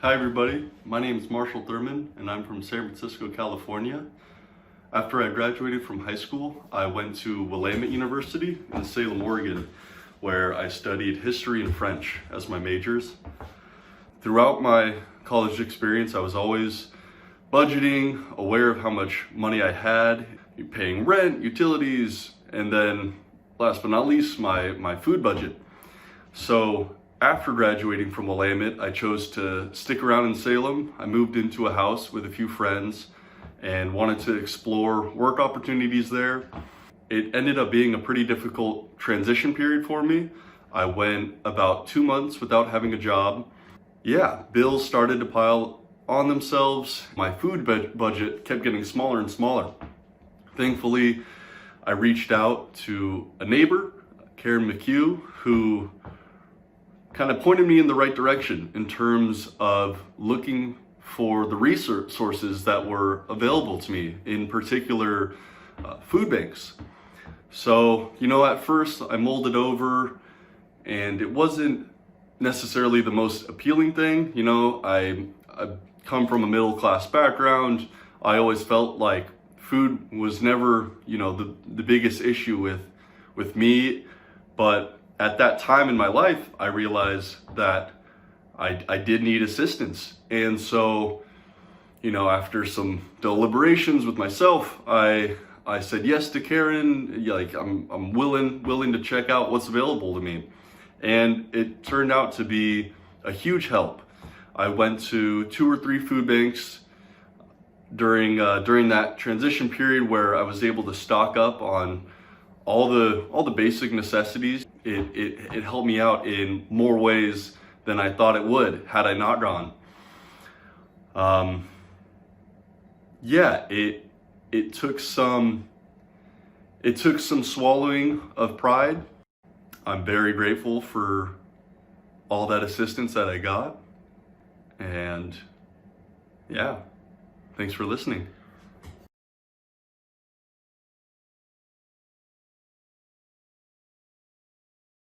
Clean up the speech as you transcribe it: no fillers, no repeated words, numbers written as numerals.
Hi everybody, my name is Marshall Thurman and I'm from San Francisco, California. After I graduated from high school, I went to Willamette University in Salem, Oregon, where I studied history and French as my majors. Throughout my college experience, I was always budgeting, aware of how much money I had, paying rent, utilities, and then last but not least, my food budget. So after graduating from Willamette, I chose to stick around in Salem. I moved into a house with a few friends and wanted to explore work opportunities there. It ended up being a pretty difficult transition period for me. I went about 2 months without having a job. Yeah, bills started to pile on themselves. My food budget kept getting smaller and smaller. Thankfully, I reached out to a neighbor, Karen McHugh, who kind of pointed me in the right direction in terms of looking for the resources that were available to me, in particular food banks. So, at first I mulled it over and it wasn't necessarily the most appealing thing. I come from a middle class background. I always felt like food was never, the biggest issue with me, but at that time in my life, I realized that I did need assistance. And so, after some deliberations with myself, I said yes to Karen. I'm willing to check out what's available to me. And it turned out to be a huge help. I went to 2 or 3 food banks during that transition period where I was able to stock up on all the basic necessities. It helped me out in more ways than I thought it would had I not gone. It took some swallowing of pride. I'm very grateful for all that assistance that I got. And yeah, thanks for listening.